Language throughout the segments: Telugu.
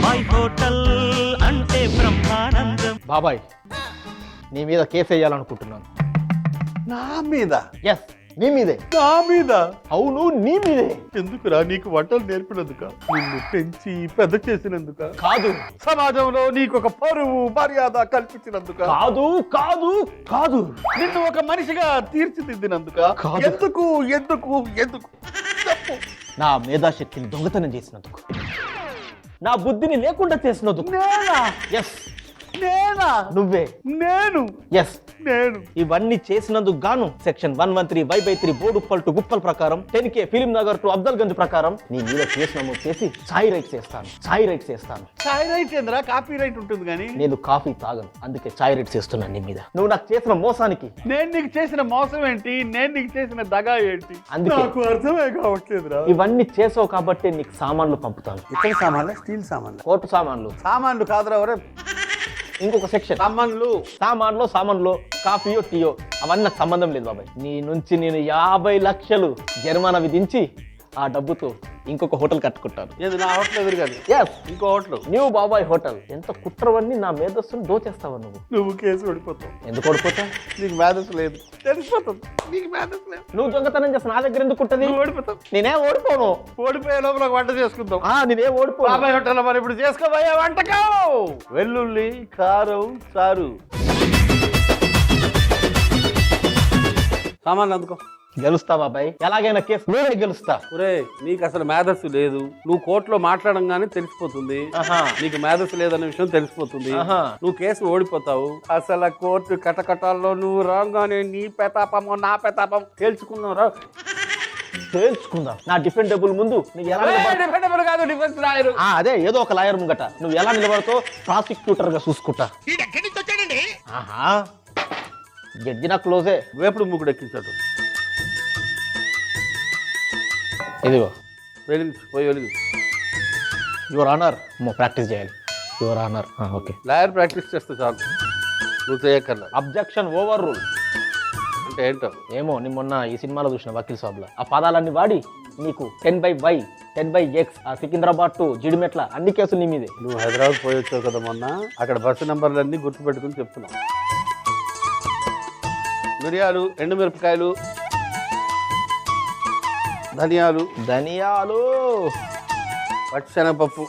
బాబాయ్ హోటల్ అంటే బ్రహ్మానందం. బాబాయ్, నీ మీద కేసు వేయాలనుకుంటున్నాను. నా మీద? ఎస్, నీ మీదే. నా మీద? అవును, నీ మీదే. ఎందుకురా? నీకు వంటలు నేర్పినందుక? నిన్ను పెంచి పెద్ద చేసినందుక? కాదు సమాజంలో నీకు ఒక పరువు మర్యాద కల్పించినందుక? కాదు కాదు కాదు. నిన్ను ఒక మనిషిగా తీర్చిదిద్దినందుక? కాదు. ఎందుకు ఎందుకు ఎందుకు చెప్పు. నా మేధాశక్తిని దొంగతనం చేసినందుకు, నా బుద్ధిని లేకుండా చేసినందుకు. నేనా? ఎస్, నేనా? నువ్వే. నేను? ఎస్, నేను ఇవన్నీ చేసినందుకు గాను సెక్షన్ 113 బోడుప్పల్ టు గుప్పల్ ప్రకారం 10K ఫిలిం నగర్ టు అబ్దల్ గంజ్ ప్రకారం నీ మీద కేసు నమోదు చేసి ఛాయ్ రైట్స్ చేస్తాను. చాయ్ రైట్ ఏంద్రా? కాపీ రైట్ ఉంటుంది కానీ. నేను కాఫీ తాగను, అందుకే ఛాయ్ రైట్స్ చేస్తున్నాను నీ మీద. నువ్వు నాకు చేసిన మోసానికి. నేను నీకు చేసిన మోసం ఏంటి? నేను నీకు చేసిన దగా ఏంటి? అందుకే నాకు అర్థమే కావట్లేదురా. ఇవన్నీ చేసావు కాబట్టి నీకు సామాన్లు పంపుతాను. ఇతర సామాన్లు? స్టీల్ సామాన్లు? కోర్టు సామాన్లు. సామాన్లు కాదురా. ఎవరే ఇంకొక సెక్షన్ సామాన్లు కాఫీయో టీయో అవన్నీ నాకు సంబంధం లేదు బాబాయ్. నీ నుంచి నేను 50 లక్షలు జరిమానా విధించి ఆ డబ్బుతో ఇంకొక హోటల్ కట్టుకుంటాను. ఏది? నా హోటల్ ఎదురు కాదు. ఎస్, ఇంకో హోటల్. న్యూ బాబాయ్ హోటల్. ఎంత కుట్రవన్నీ నా మేధస్సును దోచేస్తావా నువ్వు? నువ్వు కేసు ఓడిపోతావు. ఎందుకు ఓడిపోతావు? నీకు మేధస్సు లేదు, తెలిసిపోతుంది. నీకు మేధస్సు లేదు. నువ్వు దొంగతనం చేస్తా నా దగ్గర ఎందుకు ఉంటుంది? నువ్వు ఓడిపోతావు. నేనే ఓడిపోను. ఓడిపోయే లోపల ఒక వంట చేసుకుందాం. నేనే ఓడిపో. బాబాయ్ హోటల్ మరి ఇప్పుడు చేసుకోబోయే వంటకం వెల్లుల్లి కారం చారు. సామాన్లు అందుకో. గెలుస్తా బాబాయ్, ఎలాగైనా కేసు నేనే గెలుస్తా. ఒరే, నీకు అసలు మేధస్సు లేదు. నువ్వు కోర్టులో మాట్లాడంగానే తెలిసిపోతుంది నీకు మేధస్సు లేదన్న విషయం తెలిసిపోతుంది. నువ్వు కేసు ఓడిపోతావు. అసలు కోర్టు కటకటాల్లో నువ్వు రాగానే నీ పెతాపమో నా పెతాపం తేల్చుకున్నావు. తేల్చుకుందాం. నా డిఫెండబుల్ ముందు నువ్వు ఎలా డిఫెండబుల్ కాదు, డిఫెన్స్ లాయర్. అదే ఏదో ఒక లాయర్ ముంగట నువ్వు ఎలా నిలబడతావు ప్రాసిక్యూటర్ గా చూసుకుంటా. జడ్జి నా క్లోజే. వేపుడు ముగ్గుడు ఎక్కించాడు. ఇదిగో వెలిగించు, పోయి వెలిగించు. Your honour. ప్రాక్టీస్ చేయాలి. Your honour. Okay, lawyer practice చేస్తే చాలు, నువ్వు చేయక్కర్లా. అబ్జెక్షన్ ఓవర్ రూల్ అంటే ఏంటో ఏమో. నేను మొన్న ఈ సినిమాలో చూసిన వకీల్ సాబ్లో ఆ పదాలన్నీ వాడి నీకు 10/Y 10/X ఆ సికింద్రాబాద్ టు జిడిమెట్ల అన్ని కేసులు నీ మీదే. నువ్వు హైదరాబాద్ పోయి వచ్చావు కదా మొన్న, అక్కడ బస్సు నెంబర్లన్నీ గుర్తుపెట్టుకుని చెప్తున్నావు. మిరియాలు, ఎండుమిరపకాయలు, ధనియాలు, పచ్చిశనగపప్పు,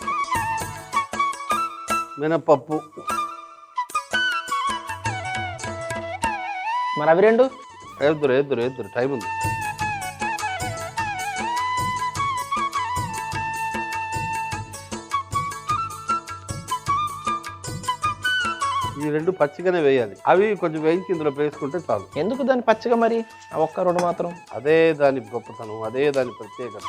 మినపప్పు. మరి అవి రెండు ఎద్దురు టైం ఉంది. ఈ రెండు పచ్చిగానే వేయాలి. అవి కొంచెం వేయించి ఇందులో వేసుకుంటే చాలు. ఎందుకు దాన్ని పచ్చిగా మరి? ఆ ఒక్క రెండు మాత్రం. అదే దాని గొప్పతనం, అదే దాని ప్రత్యేకత.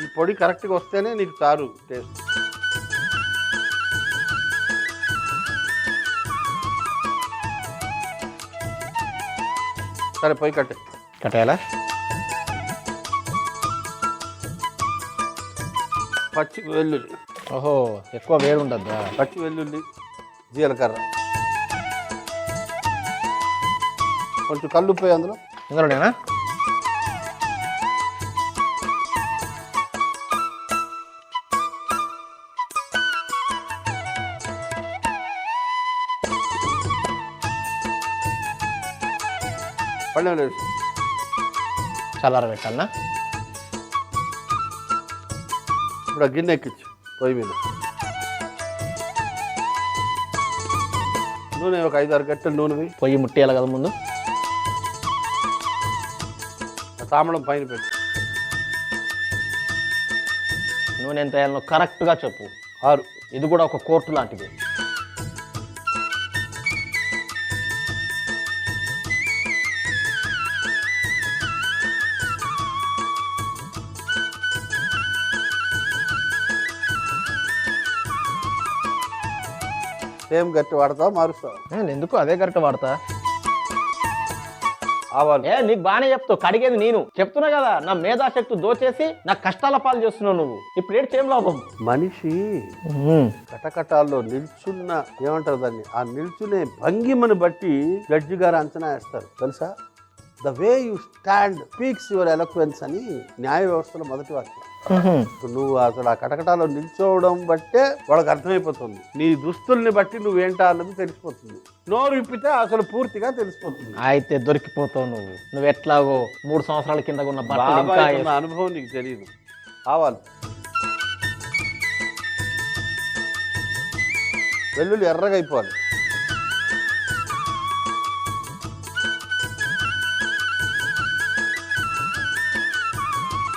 ఈ పొడి కరెక్ట్గా వస్తేనే నీకు చారు టేస్ట్. సరే, పోయి కట్టేయాలా? పచ్చి వెల్లుల్లి. ఓహో, ఎక్కువ వేడి ఉండద్దా? పచ్చి వెల్లుల్లి, జీలకర్ర, కొంచెం కల్లుపోయి అందులో. ఇందులోనేనా? పళ్ళెం లేదు. చల్లార పెట్టాలనా? ఇప్పుడు ఆ గిన్నె ఎక్కించు పొయ్యి మీద. నూనె ఒక 5-6 గంటలు నూనె. పొయ్యి ముట్టేయాలి కదా ముందు. తామడం పైన పెట్టు. నూనె ఎంత వేయాలనో కరెక్ట్గా చెప్పు. 6. ఇది కూడా ఒక కోర్టు లాంటిది. సేమ్ గట్టి వాడతావు, మారుస్తావు? నేను ఎందుకు అదే కరెక్ట్ వాడతా. ఆవాలు. నీకు బాగానే చెప్తావు, కడిగేది నేను చెప్తున్నా కదా. నా మేధాశక్తి దోచేసి నా కష్టాల పాలు చేస్తున్నావు నువ్వు. ఇప్పుడు ఏంటి ఏం లాభం? మనిషి కటకటాల్లో నిల్చున్న ఏమంటారు దాన్ని, ఆ నిల్చునే భంగిమని బట్టి జడ్జి గారు అంచనా వేస్తారు తెలుసా. The way you stand speaks your ఎలక్వెన్స్ అని న్యాయ వ్యవస్థలో మొదటి వాక్యం. నువ్వు అసలు ఆ కటకటాలో నిల్చోవడం బట్టే వాళ్ళకి అర్థమైపోతుంది. నీ దుస్తుల్ని బట్టి నువ్వేంటా అన్నది తెలిసిపోతుంది. నోరు విప్పితే అసలు పూర్తిగా తెలిసిపోతుంది. అయితే దొరికిపోతావు నువ్వు ఎట్లాగో 3 సంవత్సరాల కింద ఉన్న బట్టలు అనుభవం నీకు తెలియదు. ఆవాలు, వెల్లుల్లి ఎర్రగా అయిపోవాలి.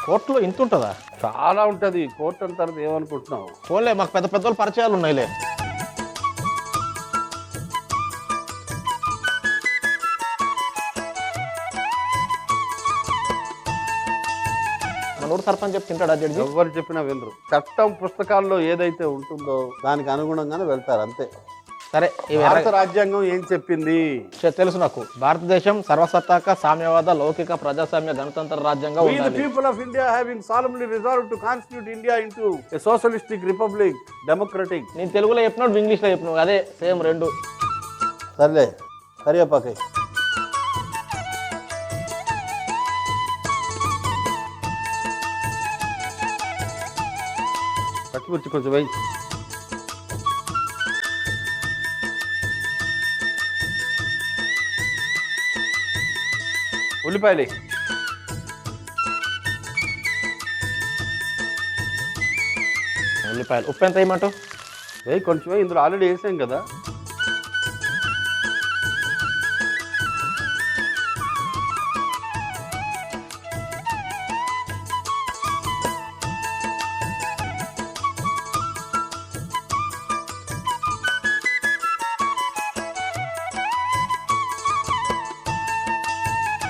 కోర్టులో ఇంత ఉంటుందా? చాలా ఉంటుంది. కోర్టు అంటారు ఏమనుకుంటున్నావు? పోలే, మాకు పెద్ద పెద్ద పరిచయాలు ఉన్నాయిలే. మనోడు సర్పంచ్ చెప్పి తింటాడా జడ్జి? ఎవరు చెప్పినా వినరు. చట్టం పుస్తకాల్లో ఏదైతే ఉంటుందో దానికి అనుగుణంగానే వెళ్తారు అంతే. సరే, భారత రాజ్యాంగం ఏం చెప్పింది తెలుసు నాకు. భారతదేశం సర్వసత్తాక సామ్యవాద లౌకిక ప్రజాస్వామ్య గణతంత్ర రాజ్యంగా ఉండాలి. People of India having solemnly resolved to constitute India into a socialistic republic democratic. నేను తెలుగులో చెప్పినాడు, ఇంగ్లీష్ లో చెప్పినావు, అదే సేమ్ రెండు. సర్లే, కరివేపాకాయ. పచ్చిమిర్చి కొంచెం వేయి. ఉల్లిపాయలు ఉప్పు ఎంత వేయమంటావు? కొంచెమే, ఇందులో ఆల్రెడీ వేసాం కదా.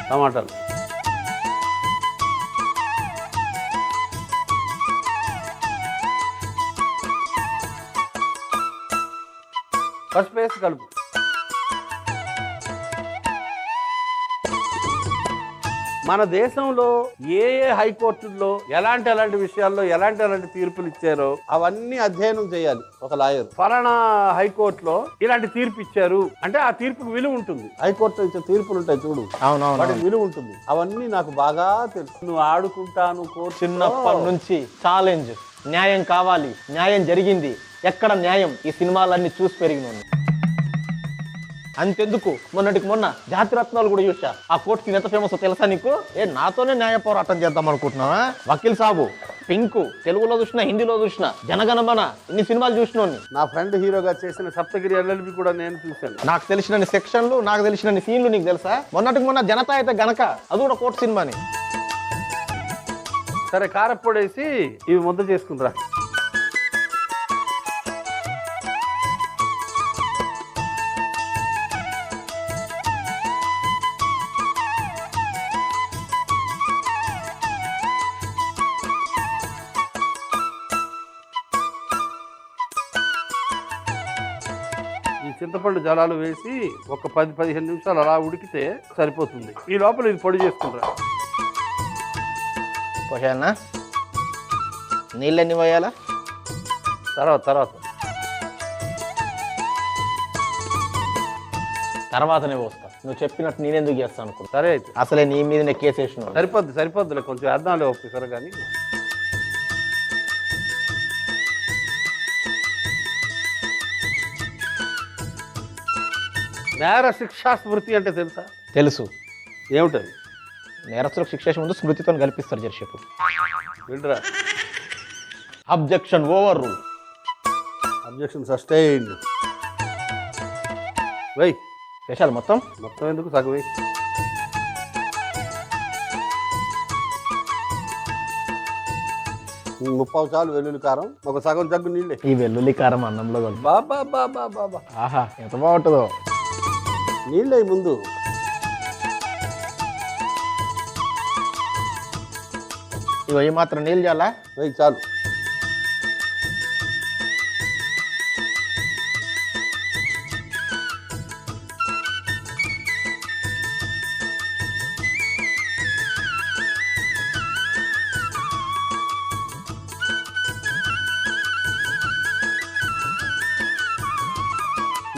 టమాటాలు, పసుపు వేసి కలుపు. మన దేశంలో ఏ హైకోర్టుల్లో ఎలాంటి విషయాల్లో ఎలాంటి తీర్పులు ఇచ్చారో అవన్నీ అధ్యయనం చేయాలి ఒక లాయర్. ఫలానా హైకోర్టులో ఇలాంటి తీర్పు ఇచ్చారు అంటే ఆ తీర్పుకు విలువ ఉంటుంది. హైకోర్టులో ఇచ్చే తీర్పులు ఉంటాయి చూడు, వాటికి విలువ ఉంటుంది. అవన్నీ నాకు బాగా తెలుసు. నువ్వు ఆడుకుంటాను కోర్టు. చిన్నప్పటి నుంచి ఛాలెంజ్, న్యాయం కావాలి, న్యాయం జరిగింది, ఎక్కడ న్యాయం, ఈ సినిమాలన్నీ చూసి పెరిగిన. అంతెందుకు, మొన్న జాతిరత్నాలు కూడా చూసా. ఆ కోర్టుకి ఎంత ఫేమస్ తెలుసా నీకు? నాతోనే న్యాయ పోరాటం చేద్దాం అనుకుంటున్నావా? వకీల్ సాబు, పింకు, తెలుగులో చూసినా, హిందీలో చూసినా, జనగణమన, ఇన్ని సినిమాలు చూసినోని. నా ఫ్రెండ్ హీరోగా చేసిన సప్తగిరి ఎల్ఎల్బి కూడా నేను చూశాను. నాకు తెలిసిన సెక్షన్లు, నాకు తెలిసిన సీన్లు నీకు తెలుసా? మొన్న జనతా అయితే గనక, అది కూడా కోర్టు సినిమాని. సరే, కారప్పొడేసి ఇవి ముద్ద చేసుకుంటారా. చింతపండు జలాలు వేసి ఒక 10-15 నిమిషాలు అలా ఉడికితే సరిపోతుంది. ఈ లోపల ఇది పొడి చేసుకుంటారా. పోయానా? నీళ్ళు ఎన్ని పోయాలా? తర్వాతనే పోస్తా. నువ్వు చెప్పినట్టు నేనెందుకు చేస్తాను అనుకో. సరే అయితే, అసలే నీ మీద కేసేసిన. సరిపోద్దులే, కొంచెం అర్థంలో ఒప్పిస్తారు కానీ. నేర శిక్షా స్మృతి అంటే తెలుసా? తెలుసు. ఏమిటది? నేరస్తులకు శిక్ష ముందు స్మృతితో కల్పిస్తారు జర్షిప్. వింటరా. Objection overrule. Objection sustained. వెయ్ స్పెషల్ మొత్తం ఎందుకు, సగం వెయ్యి. ముప్పావు చాలు వెల్లుల్లి కారం, ఒక సగం జగ్గు నీళ్ళే. ఈ వెల్లుల్లి కారం అన్నంలో బాబా ఆహా, ఎంత బాగుంటుందో. నీళ్ళే ముందు. ఇవి మాత్రం నీళ్ళు చాలా చాలు.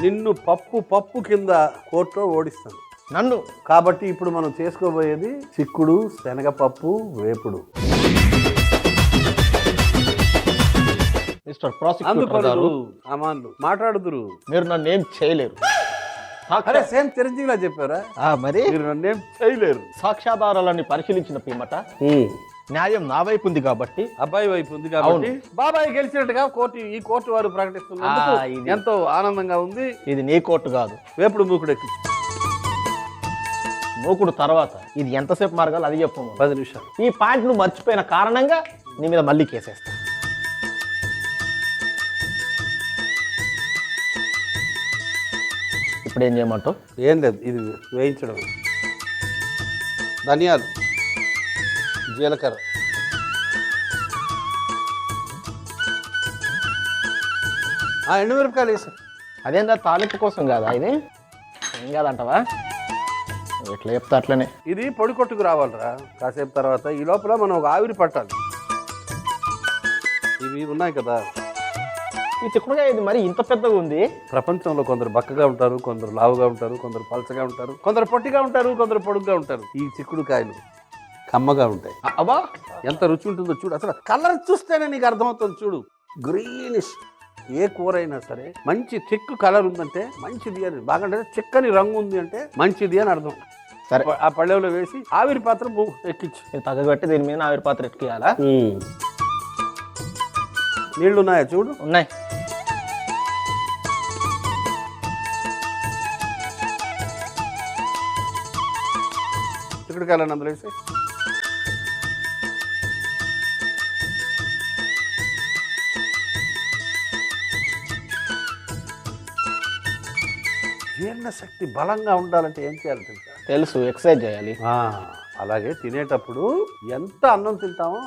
నిన్ను పప్పు కింద కోర్టులో ఓడిస్తాను. నన్ను కాబట్టి ఇప్పుడు మనం చేసుకోబోయేది చిక్కుడు శనగపప్పు వేపుడు. మిస్టర్ ప్రాసిక్యూటర్ గారు, అమాన్లు మాట్లాడుదురు. మీరు నన్ను ఏం చేయలేరు. అరే సేమ్ చిరంజీవిలా చెప్పారా? మరి మీరు నన్ను ఏం చేయలేరు. సాక్ష్యాధారాలన్నీ పరిశీలించిన పిమ్మట న్యాయం నా వైపు ఉంది కాబట్టి, అబ్బాయి వైపు ఉంది కాబట్టి బాబాయ్ గెలిచినట్టుగా ఈ కోర్టు వారు ప్రకటిస్తున్నారు. ఎంతో ఆనందంగా ఉంది. ఇది నీ కోర్టు కాదు, వేపుడు మూకుడు ఎక్కి మూకుడు తర్వాత ఇది ఎంతసేపు మార్గాలి అది చెప్పు. 10 నిమిషాలు. ఈ పాయింట్ నువ్వు మర్చిపోయిన కారణంగా నీ మీద మళ్ళీ కేసేస్తా. ఇప్పుడు ఏం చేయమంటావు? ఏం లేదు, ఇది వేయించడం. ధనియాలు, జీలకర్ర, ఎండుమిరపకాయలు వేసి. అదేందా తాలింపు కోసం కాదా ఇది? ఏం కాదంటావా? ఎట్లా చెప్తా అట్లనే. ఇది పొడి కొట్టుకు రావాలరా కాసేపు తర్వాత. ఈ లోపల మనం ఒక ఆవిరి పట్టాలి. ఇవి ఉన్నాయి కదా, ఈ చిక్కుడుకాయ ఇది మరి ఇంత పెద్దగా ఉంది. ప్రపంచంలో కొందరు బక్కగా ఉంటారు, కొందరు లావుగా ఉంటారు, కొందరు పలచగా ఉంటారు, కొందరు పొట్టిగా ఉంటారు, కొందరు పొడుగ్గా ఉంటారు. ఈ చిక్కుడుకాయలు కమ్మగా ఉంటాయి. అబ్బా ఎంత రుచి ఉంటుందో చూడు. అసలు కలర్ చూస్తేనే నీకు అర్థమవుతుంది. చూడు, గ్రీనిష్. ఏ కూర అయినా సరే మంచి చెక్కు కలర్ ఉందంటే మంచిది అని, బాగా చిక్కని రంగు ఉంది అంటే మంచిది అని అర్థం. సరే, ఆ పళ్ళెంలో వేసి ఆవిరి పాత్ర ఎక్కించు. తగ్గబెట్టి దీని మీద ఆవిరి పాత్ర ఎక్కియాలా? నీళ్లు ఉన్నాయా చూడు? ఉన్నాయి. చిక్కుడుకాయలను అందులో వేసి జీర్ణశక్తి బలంగా ఉండాలంటే ఏం చేయాలి తెలుసా? తెలుసు, ఎక్సర్సైజ్ చేయాలి. అలాగే తినేటప్పుడు ఎంత అన్నం తింటామో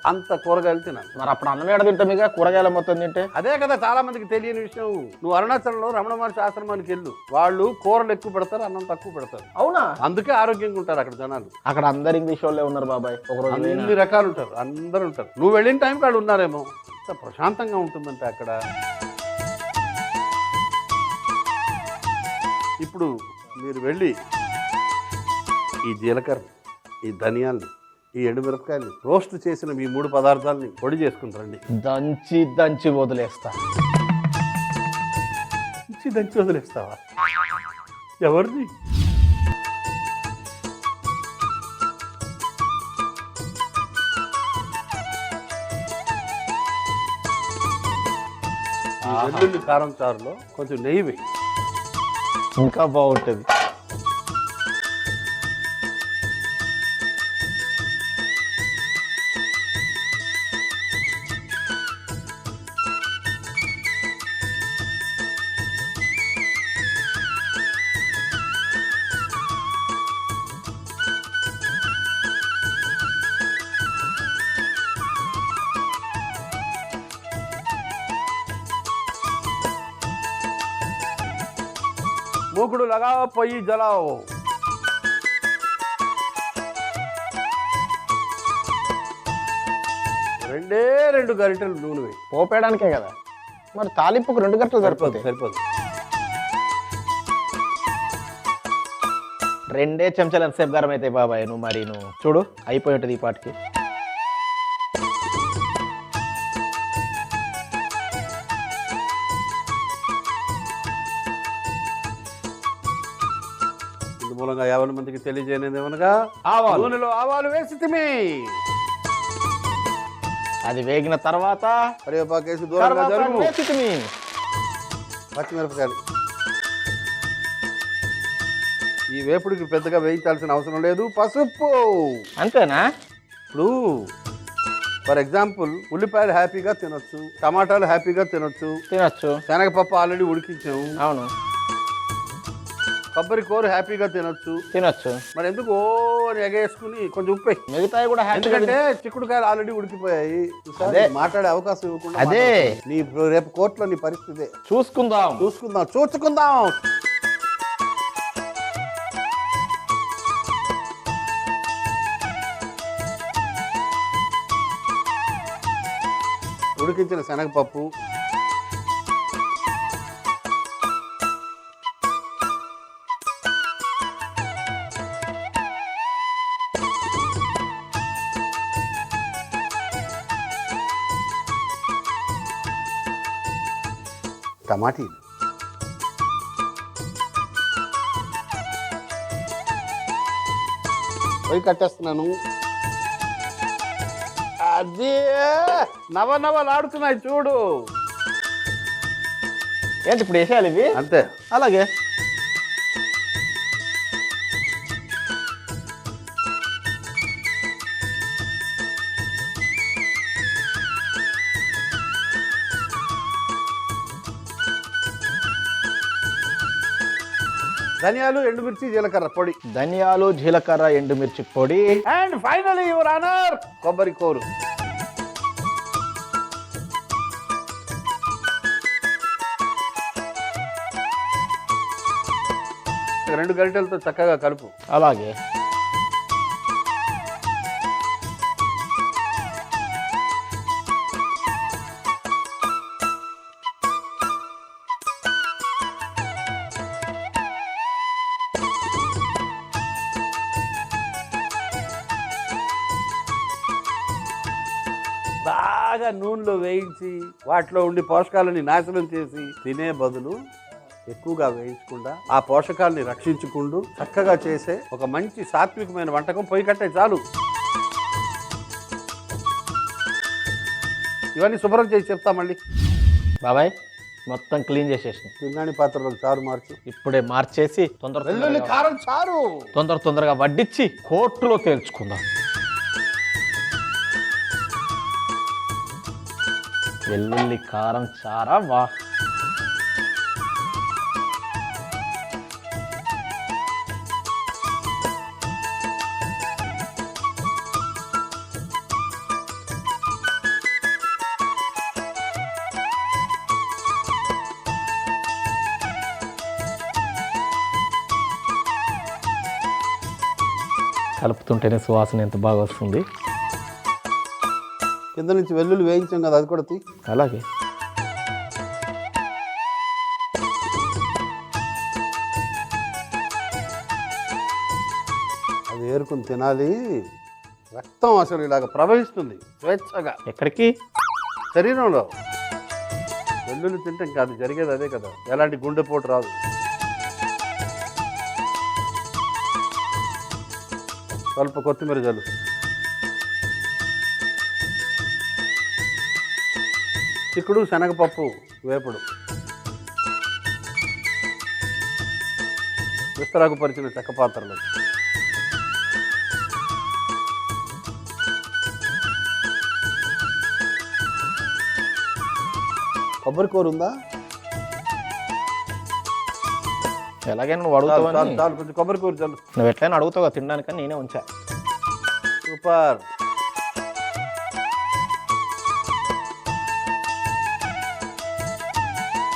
అంత కూరగాయలు తినాలి. మరి అప్పుడు అన్నం ఏడ తింటాం? ఇక కూరగాయల మొత్తం తింటే అదే కదా చాలా మందికి తెలియని విషయం. నువ్వు అరుణాచలంలో రమణ మహర్షి ఆశ్రమానికి వెళ్ళు, వాళ్ళు కూరలు ఎక్కువ పెడతారు, అన్నం తక్కువ పెడతారు. అవునా? అందుకే ఆరోగ్యంగా ఉంటారు అక్కడ జనాలు. అక్కడ అందరు ఇంగ్లీష్ వాళ్ళే ఉన్నారు బాబాయ్. ఒకరోజు అన్ని రకాలు ఉంటారు, అందరూ ఉంటారు. నువ్వు వెళ్ళిన టైంకి వాళ్ళు ఉన్నారేమో. అంత ప్రశాంతంగా ఉంటుందంటే అక్కడ. ఇప్పుడు మీరు వెళ్ళి ఈ జీలకర్ర, ఈ ధనియాల్ని, ఈ ఎండుమిరపకాయలు, రోస్ట్ చేసిన మీ 3 పదార్థాలని పొడి చేసుకుంటారండి. దంచి దంచి వదిలేస్తా. దంచి వదిలేస్తావా? ఎవరిది? వెల్లుల్లి కారం చారులో కొంచెం నెయ్యి వేయి, ఇంకా బాగుంటుంది. మూకుడు లగా పొయ్యి జలావు. రెండే 2 గరిటెలు నూనె వేయి. పోపేయడానికే కదా. మరి తాలింపుకు 2 గంటలు సరిపోతుంది. సరిపోదు. 2 చెంచాలు ఎంతసేపు గరం అయితే బాబాయ్? నువ్వు చూడు, అయిపోయి ఉంటుంది ఈ పాటికి. మూలంగా 50 మందికి తెలియజేయనేది ఏమనగా, నూనెలో ఆవాలు వేసి తిమి. అది వేగిన తర్వాత కరివేపాకేసి దూరంగా జరుగు. పచ్చిమిరపకాయలు. ఈ వేపుడికి పెద్దగా వేయించాల్సిన అవసరం లేదు. పసుపు అంతేనా? ఇప్పుడు ఫర్ ఎగ్జాంపుల్ ఉల్లిపాయలు హ్యాపీగా తినొచ్చు, టమాటాలు హ్యాపీగా తినొచ్చు. శనగపప్పు ఆల్రెడీ ఉడికించాము. అవును. కొబ్బరి కూర హ్యాపీగా తినొచ్చు. మరి ఎందుకు అని ఎగేసుకుని కొంచెం ఉప్పు మిగతా కూడా? ఎందుకంటే చిక్కుడుకాయలు ఆల్రెడీ ఉడికిపోయాయి. మాట్లాడే అవకాశం ఇవ్వకుండా అదే నీ రేపు కోర్టులో నీ పరిస్థితి. చూసుకుందాం. ఉడికించిన శనగపప్పు, టమాటీలు, పోయి కట్టేస్తున్నాను. అది నవనవలాడుతున్నాయి చూడు. ఏంటి ఇప్పుడు వేసేయాలి ఇవి? అంతే. అలాగే. ధనియాలు, ఎండుమిర్చి, జీలకర్ర పొడి. ధనియాలు, జీలకర్ర, ఎండుమిర్చి పొడి. అండ్ ఫైనలీ యువర్ ఆనర్ కొబ్బరి కూరు. రెండు గరిటెలతో చక్కగా కలుపు. అలాగే. బాగా నూనెలో వేయించి వాటిలో ఉండి పోషకాలని నాశనం చేసి తినే బదులు ఎక్కువగా వేయించకుండా ఆ పోషకాలని రక్షించుకుంటూ చక్కగా చేసే ఒక మంచి సాత్వికమైన వంటకం పొయ్యి కట్టే చాలు. ఇవన్నీ శుభ్రం చేసి చెప్తా మళ్ళీ. బాబాయ్ మొత్తం క్లీన్ చేసేసిన. పింగాణి పాత్రలో చారు మార్చి ఇప్పుడే మార్చేసి వెల్లుల్లి కారం చారు తొందరగా వడ్డించి కోర్టులో తేల్చుకుందాం. వెల్లుల్లి కారం చారా వా. కలుపుతుంటేనే సువాసన ఎంత బాగా వస్తుంది. కింద నుంచి వెల్లుల్లి వేయించాం కదా, అది కూడా తీ. అలాగే. అది ఏరుకుని తినాలి. రక్తం అసలు ఇలాగ ప్రవహిస్తుంది స్వేచ్ఛగా. ఎక్కడికి? శరీరంలో. వెల్లుల్లి తింటే ఇంకా అది జరిగేది అదే కదా, ఎలాంటి గుండెపోటు రాదు. స్వల్ప కొత్తిమీర జల్లు. చిక్కుడు, శనగపప్పు వేపుడు, విస్తరాకు పరిచిన చెక్క పాత్రలు. కొబ్బరి కూర ఉందా? ఎలాగైనా నువ్వు అడుగుతావు. చాలు కొంచెం కొబ్బరి కూర చాలు. నువ్వు ఎట్లయినా అడుగుతావు తినడానికని నేనే ఉంచా. సూపర్.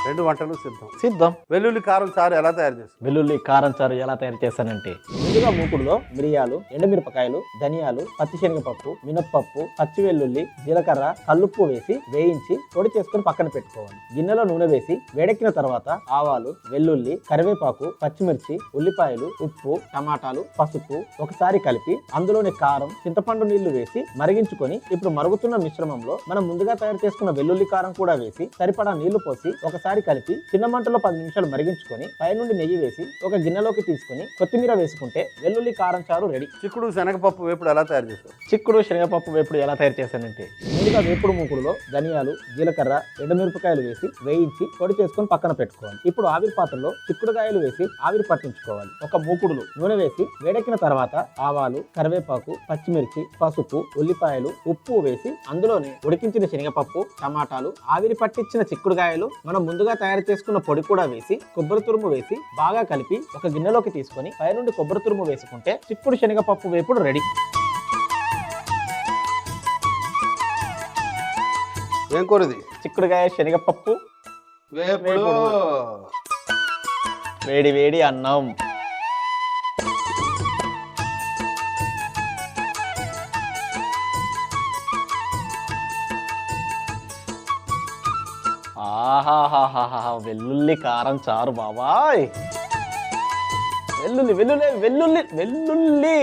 రెండు వంటలు సిద్ధం. వెల్లుల్లి కారం చారు ఎలా తయారు చేస్తాం? వెల్లుల్లి కారం చారు ఎలా తయారు చేస్తానంటే, ముందుగా మూకుడులో మిరియాలు, ఎండుమిరపకాయలు, ధనియాలు, పచ్చిశనగపప్పు, మినప్పప్పు, పచ్చి వెల్లుల్లి, జీలకర్ర, కల్లుప్పు వేసి వేయించి పొడి చేసుకుని పక్కన పెట్టుకోవాలి. గిన్నెలో నూనె వేసి వేడెక్కిన తర్వాత ఆవాలు, వెల్లుల్లి, కరివేపాకు, పచ్చిమిర్చి, ఉల్లిపాయలు, ఉప్పు, టమాటాలు, పసుపు ఒకసారి కలిపి అందులోని కారం, చింతపండు నీళ్లు వేసి మరిగించుకొని ఇప్పుడు మరుగుతున్న మిశ్రమంలో మనం ముందుగా తయారు చేసుకున్న వెల్లుల్లి కారం కూడా వేసి సరిపడా నీళ్లు పోసి ఒకసారి కలిపి చిన్న మంటలో 10 నిమిషాలు మరిగించుకొని పైనుండి నెయ్యి వేసి ఒక గిన్నెలోకి తీసుకుని కొత్తిమీర వేసుకుంటే వెల్లుల్లి కారం చారు రెడీ. చిక్కుడు శనగపప్పు వేపుడు ఎలా తయారు చేస్తావు? చిక్కుడు శనగపప్పు వేపుడు ఎలా తయారు చేస్తానంటే, ముందుగా వేపుడు మూకుడులో ధనియాలు, జీలకర్ర, ఎండుమిరపకాయలు వేసి వేయించి పొడి చేసుకొని పక్కన పెట్టుకోవాలి. ఇప్పుడు ఆవిరి పాత్రలో చిక్కుడుకాయలు వేసి ఆవిరి పట్టించుకోవాలి. ఒక మూకుడులో నూనె వేసి వేడెక్కిన తర్వాత ఆవాలు, కరివేపాకు, పచ్చిమిర్చి, పసుపు, ఉల్లిపాయలు, ఉప్పు వేసి అందులోనే ఉడికించిన శనగపప్పు, టమాటాలు, ఆవిరి పట్టించిన చిక్కుడుకాయలు, మనం ముందుగా తయారు చేసుకున్న పొడి కూడా వేసి కొబ్బరి తురుము వేసి బాగా కలిపి ఒక గిన్నెలోకి తీసుకొని పైనుండి కొబ్బరి తురుము వేసుకుంటే చిక్కుడు శనగపప్పు వేపుడు రెడీ. ఏం కూరది? చిక్కుడుకాయ శనగపప్పు వేపుడు. వేడి వేడి అన్నం. ఆహాహాహా, వెల్లుల్లి కారం చారు బాబాయ్. వెల్లుల్లి వెల్లుల్లి వెల్లుల్లి వెల్లుల్లి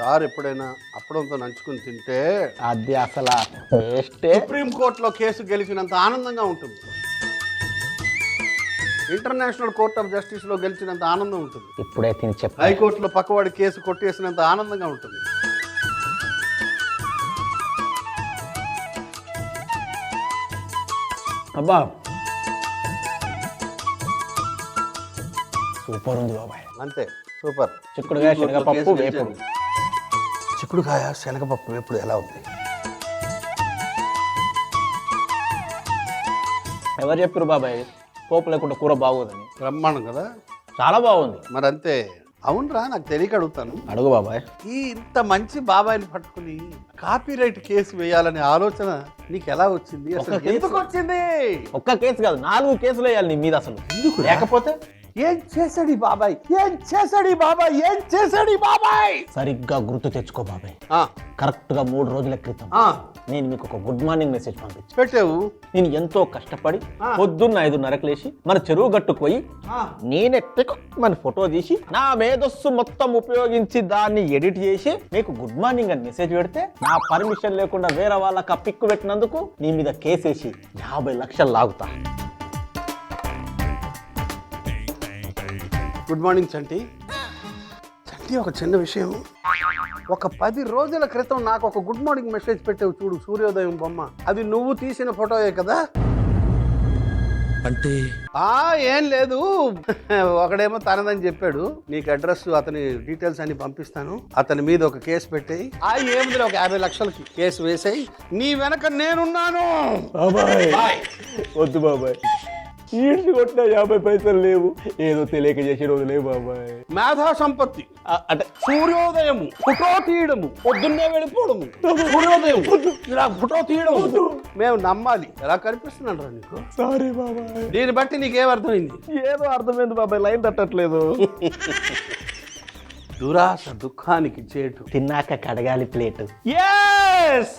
చారు ఎప్పుడైనా అప్పడంతో నంచుకుని తింటే అది అసలు టేస్టే. సుప్రీం కోర్టులో కేసు గెలిచినంత ఆనందంగా ఉంటుంది. ఇంటర్నేషనల్ కోర్ట్ ఆఫ్ జస్టిస్ లో గెలిచినంత ఆనందం ఉంటుంది. ఇప్పుడే తిని చెప్ప హైకోర్టులో పక్కవాడి కేసు కొట్టేసినంత ఆనందంగా ఉంటుంది. అబ్బా సూపర్ ఉంది బాబాయ్. అంతే, సూపర్. చిక్కుడుకాయ శనగపప్పు వేపుడు. చిక్కుడుకాయ శనగపప్పు వేపుడు ఎలా ఉంది? ఎవరు చెప్పారు బాబాయ్ పోపు లేకుండా కూర బాగోదని? బ్రహ్మాండం కదా, చాలా బాగుంది. మరి అంతే. అవునరా, నాకు తెలియక అడుగుతాను. అడుగు బాబాయ్. ఈ ఇంత మంచి బాబాయిని పట్టుకుని కాపీరైట్ కేసు వేయాలనే ఆలోచన నీకు ఎలా వచ్చింది? అసలు ఎందుకు వచ్చింది? ఒక్క కేసు కాదు 4 కేసులు వేయాలి నీ మీద. అసలు ఎందుకు? లేకపోతే ఏం చేశాడు ఈ బాబాయ్? ఏం చేశాడు ఈ బాబాయ్? ఏం చేశాడు ఈ బాబాయ్? సరిగ్గా గుర్తు తెచ్చుకో బాబాయ్. ఆ, కరెక్ట్ గా 3 రోజుల క్రితం ఆ, నేను మీకు ఒక గుడ్ మార్నింగ్ మెసేజ్ పంపించాను. పెట్టావు. నేను ఎంతో కష్టపడి పొద్దున్న 5:30కి లేచి మన చెరువు గట్టుకు పోయి నేనే మన ఫోటో తీసి నా మేధస్సు మొత్తం ఉపయోగించి దాన్ని ఎడిట్ చేసి మీకు గుడ్ మార్నింగ్ అని మెసేజ్ పెడితే నా పర్మిషన్ లేకుండా వేరే వాళ్ళకి ఆ పిక్కు పెట్టినందుకు నీ మీద కేసేసి 50 లక్షలు లాగుతా. గుడ్ మార్నింగ్ చంటి. చంటి, ఒక చిన్న విషయం. ఒక 10 రోజుల క్రితం నాకు ఒక గుడ్ మార్నింగ్ మెసేజ్ పెట్టావు చూడు, సూర్యోదయం బొమ్మ. అది నువ్వు తీసిన ఫోటోయే కదా? అంటే ఏం లేదు, ఒకడేమో తనదని చెప్పాడు. నీకు అడ్రస్, అతని డీటెయిల్స్ అన్ని పంపిస్తాను. అతని మీద ఒక కేసు పెట్టేయి. ఏముంది, ఒక 50 లక్షలకి కేసు వేసేయి. నీ వెనక నేనున్నాను. వద్దు బాబాయ్, ఈడ్చి కొట్టిన 50 పైసలు లేవు. ఏదో తెలియక చేసే రోజు లేవు బాబాయ్. మేధా సంపత్తి అంటే సూర్యోదయము, ఫోటో తీయడము, పొద్దున్నే వెళ్ళిపోవడము, సూర్యోదయం ఇలా ఫోటో తీయడము మేము నమ్మాలి. ఎలా కనిపిస్తున్నాను రా నీకు? సారీ బాబాయ్. దీన్ని బట్టి నీకేం అర్థమైంది? ఏదో అర్థమైంది బాబాయ్, లైన్ తట్టట్లేదు. దురాశ దుఃఖానికి చేటు, తిన్నాక కడగాలి ప్లేటు. yes